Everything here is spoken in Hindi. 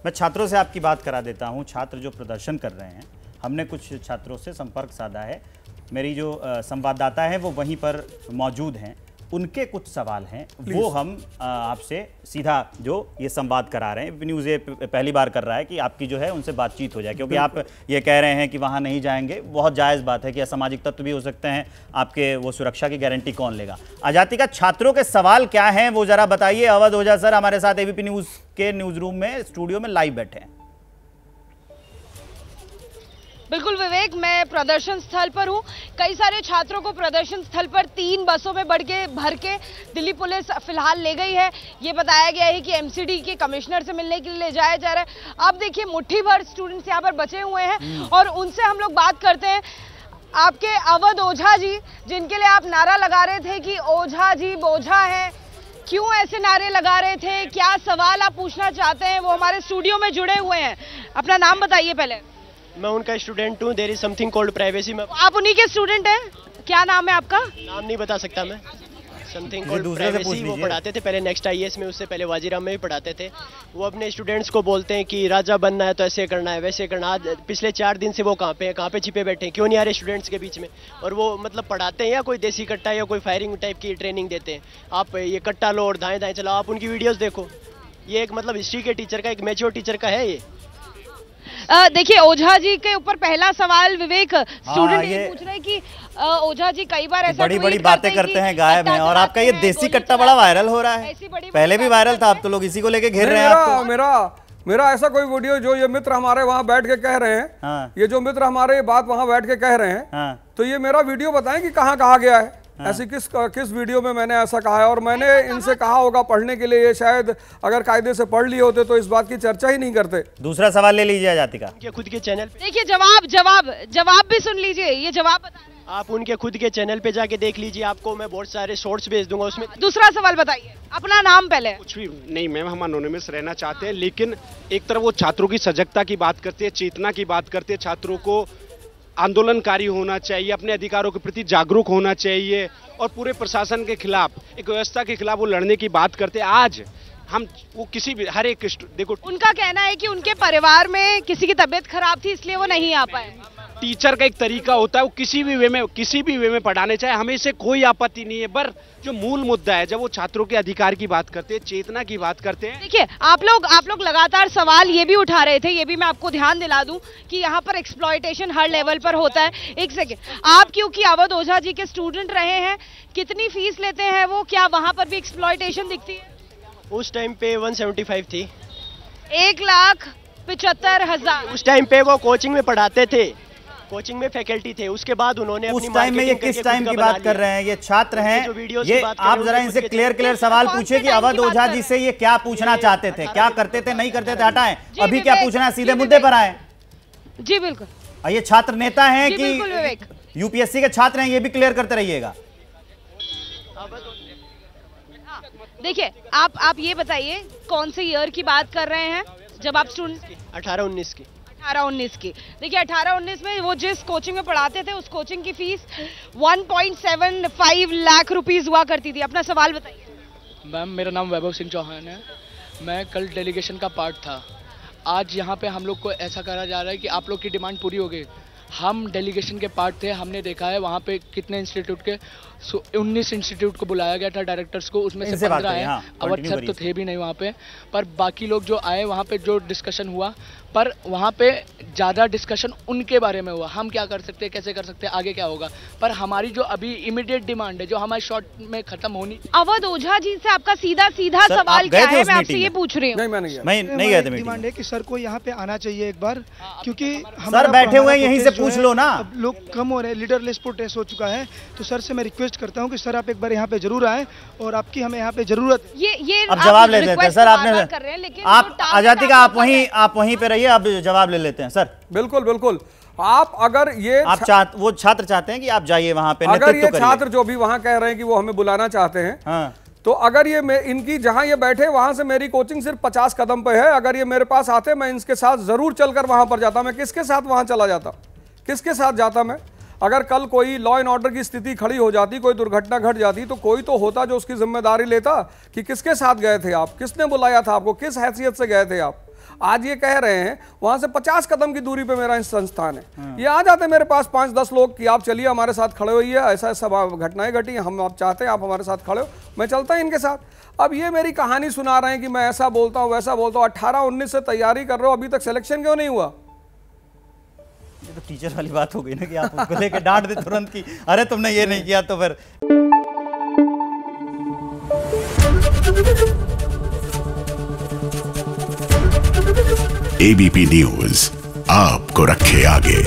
मैं छात्रों से आपकी बात करा देता हूं। छात्र जो प्रदर्शन कर रहे हैं, हमने कुछ छात्रों से संपर्क साधा है। मेरी जो संवाददाता है वो वहीं पर मौजूद हैं, उनके कुछ सवाल हैं, वो हम आपसे सीधा जो ये संवाद करा रहे हैं। न्यूज़ ये पहली बार कर रहा है कि आपकी जो है उनसे बातचीत हो जाए, क्योंकि आप ये कह रहे हैं कि वहाँ नहीं जाएंगे। बहुत जायज़ बात है कि असामाजिक तत्व भी हो सकते हैं, आपके वो सुरक्षा की गारंटी कौन लेगा। आजादी का छात्रों के सवाल क्या हैं वो ज़रा बताइए। अवध ओझा सर हमारे साथ एबीपी न्यूज़ के न्यूज़ रूम में स्टूडियो में लाइव बैठे हैं। बिल्कुल विवेक, मैं प्रदर्शन स्थल पर हूँ। कई सारे छात्रों को प्रदर्शन स्थल पर 3 बसों में भर के दिल्ली पुलिस फिलहाल ले गई है। ये बताया गया है कि एमसीडी के कमिश्नर से मिलने के लिए ले जाया जा रहा है। अब देखिए मुट्ठी भर स्टूडेंट्स यहाँ पर बचे हुए हैं और उनसे हम लोग बात करते हैं। आपके अवध ओझा जी, जिनके लिए आप नारा लगा रहे थे कि ओझा जी बोझा है, क्यों ऐसे नारे लगा रहे थे, क्या सवाल आप पूछना चाहते हैं, वो हमारे स्टूडियो में जुड़े हुए हैं। अपना नाम बताइए पहले। मैं उनका स्टूडेंट हूँ। There is something called privacy. आप उन्हीं के स्टूडेंट हैं? क्या नाम है आपका? नाम नहीं बता सकता मैं। समथिंग कॉल्ड प्राइवेसी वो पढ़ाते थे पहले नेक्स्ट आईएएस में, उससे पहले वाजीराम में भी पढ़ाते थे। वो अपने स्टूडेंट्स को बोलते हैं कि राजा बनना है तो ऐसे करना है, वैसे करना। आज पिछले 4 दिन से वो कहाँ पे छिपे बैठे हैं, क्यों नहीं आ रहे स्टूडेंट्स के बीच में? और वो मतलब पढ़ाते हैं या कोई देसी कट्टा या कोई फायरिंग टाइप की ट्रेनिंग देते हैं? आप ये कट्टा लो और दाएं चलाओ। आप उनकी वीडियोज देखो। ये एक मतलब हिस्ट्री के टीचर का, एक मैच्योर टीचर का है ये। देखिए ओझा जी के ऊपर पहला सवाल विवेक, स्टूडेंट ये पूछ रहे हैं कि ओझा जी कई बार ऐसा बड़ी बातें करते हैं, गायब हैं, और आपका ये देसी कट्टा बड़ा वायरल हो रहा है। पहले भी वायरल था, अब तो लोग इसी को लेके घेर रहे हैं आपको। मेरा ऐसा कोई वीडियो जो ये मित्र हमारे वहाँ बैठ के कह रहे हैं, ये जो मित्र हमारे बात वहाँ बैठ के कह रहे हैं, तो ये मेरा वीडियो बताएं कि कहाँ कहा गया है। ऐसी किस वीडियो में मैंने ऐसा कहा है? और मैंने इनसे कहा होगा पढ़ने के लिए, ये शायद अगर कायदे से पढ़ लिए होते तो इस बात की चर्चा ही नहीं करते। दूसरा सवाल ले लीजिए आजादी का। खुद के चैनल देखिए, जवाब भी सुन लीजिए। ये जवाब बता रहे हैं। आप उनके खुद के चैनल पे जाके देख लीजिए, आपको मैं बहुत सारे शॉर्ट्स भेज दूंगा उसमें। दूसरा सवाल बताइए, अपना नाम पहले। कुछ भी नहीं मैम, हम एनोनिमस रहना चाहते हैं, लेकिन एक तरफ वो छात्रों की सजगता की बात करते हैं, चेतना की बात करते हैं, छात्रों को आंदोलनकारी होना चाहिए, अपने अधिकारों के प्रति जागरूक होना चाहिए और पूरे प्रशासन के खिलाफ, एक व्यवस्था के खिलाफ वो लड़ने की बात करते हैं। आज हम वो किसी भी हर एक देखो, उनका कहना है कि उनके परिवार में किसी की तबीयत खराब थी इसलिए वो नहीं आ पाए। टीचर का एक तरीका होता है, वो किसी भी वे में पढ़ाने चाहे, हमें इससे कोई आपत्ति नहीं है। पर जो मूल मुद्दा है, जब वो छात्रों के अधिकार की बात करते हैं, चेतना की बात करते हैं। देखिए आप लोग लगातार सवाल ये भी उठा रहे थे, ये भी मैं आपको ध्यान दिला दूं कि यहाँ पर एक्सप्लॉयटेशन हर लेवल पर होता है। एक सेकेंड, आप क्योंकि अवध ओझा जी के स्टूडेंट रहे हैं, कितनी फीस लेते हैं वो? क्या वहाँ पर भी एक्सप्लॉयटेशन दिखती है? उस टाइम पे 175 थी। 1,75,000। उस टाइम पे वो कोचिंग में पढ़ाते थे, कोचिंग में फैकल्टी थे। उसके बाद उन्होंने उस टाइम में, ये किस टाइम की बात कर रहे हैं? ये छात्र हैं, ये आप जरा इनसे क्लियर सवाल पूछिए कि अवध ओझा जी से ये क्या पूछना चाहते थे, क्या करते थे, नहीं करते थे, हटाएं। अभी क्या पूछना है, सीधे मुद्दे पर आए। जी बिल्कुल। ये छात्र नेता हैं कि यूपीएससी के छात्र हैं, ये भी क्लियर करते रहिएगा। देखिए आप ये बताइए कौन से ईयर की बात कर रहे हैं जब आप स्टूडेंट? 18-19 की। 18-19 की। देखिए 18-19 में वो जिस कोचिंग में पढ़ाते थे, उस कोचिंग की फीस 1.75 लाख रुपीस हुआ करती थी। अपना सवाल बताइए। मैम मेरा नाम वैभव सिंह चौहान है, मैं कल डेलीगेशन का पार्ट था। आज यहाँ पे हम लोग को ऐसा कहा जा रहा है कि आप लोग की डिमांड पूरी हो गई। हम डेलीगेशन के पार्ट थे, हमने देखा है वहाँ पे कितने इंस्टीट्यूट के 19 इंस्टीट्यूट को बुलाया गया था डायरेक्टर्स को, उसमें से 15 आए। अवध सर तो थे भी नहीं वहाँ पे, पर बाकी लोग जो आए वहाँ पे जो डिस्कशन हुआ, पर वहाँ पे ज़्यादा डिस्कशन उनके बारे में हुआ, हम क्या कर सकते हैं, कैसे कर सकते हैं, आगे क्या होगा। पर हमारी जो अभी इमीडिएट डिमांड है, जो हमारे शॉर्ट में खत्म होनी। अवध ओझा जी से आपका सीधा सवाल क्या है, मैं आपसे ये पूछ रही हूँ। नहीं गए थे। डिमांड है कि सर को यहाँ पे आना चाहिए एक बार, क्योंकि सर बैठे हुए हैं, यहीं से पूछ लो ना। लोग कम हो रहे हैं, लीडरलेस प्रोटेस्ट हो चुका है, तो सर से मैं रिक्वेस्ट करता हूँ कि सर आप एक बार यहाँ पे जरूर आए और आपकी हमें यहाँ पे जरूरत। ये अब जवाब ले लेते हैं सर, आपने आप आजादी का आप वहीं पे रहिए, अब जवाब ले लेते हैं सर। बिल्कुल। आप अगर ये वो छात्र चाहते हैं कि आप जाइए वहां पे, अगर ये छात्र जो भी वहां कह रहे हैं कि वो हमें बुलाना चाहते हैं, तो अगर ये इनकी जहां ये बैठे वहां से मेरी कोचिंग सिर्फ 50 कदम पे है। अगर ये मेरे पास आते, मैं इनके साथ जरूर चलकर वहां पर जाता। मैं किसके साथ वहां चला जाता, किसके साथ जाता मैं? अगर कल कोई लॉ एंड ऑर्डर की स्थिति खड़ी हो जाती, कोई दुर्घटना घट जाती, तो कोई तो होता जो उसकी जिम्मेदारी लेता कि किसके साथ गए थे आप, किसने बुलाया था आपको, किस हैसियत से गए थे आप। आज ये कह रहे हैं वहां से 50 कदम की दूरी पे मेरा संस्थान है, ये आ जाते मेरे पास 5-10 लोग कि आप चलिए हमारे साथ खड़े होइए, ऐसा ऐसा घटनाएं घटी, हम आप चाहते हैं आप हमारे साथ खड़े हो, मैं चलता हूं इनके साथ। अब ये मेरी कहानी सुना रहे हैं कि मैं ऐसा बोलता हूं वैसा बोलता हूं। 18-19 से तैयारी कर रहे हो, अभी तक सिलेक्शन क्यों नहीं हुआ? ये तो टीचर वाली बात हो गई ना कि आप उसको लेके डांट दे तुरंत की अरे तुमने ये नहीं किया तो फिर। एबीपी न्यूज आपको रखे आगे।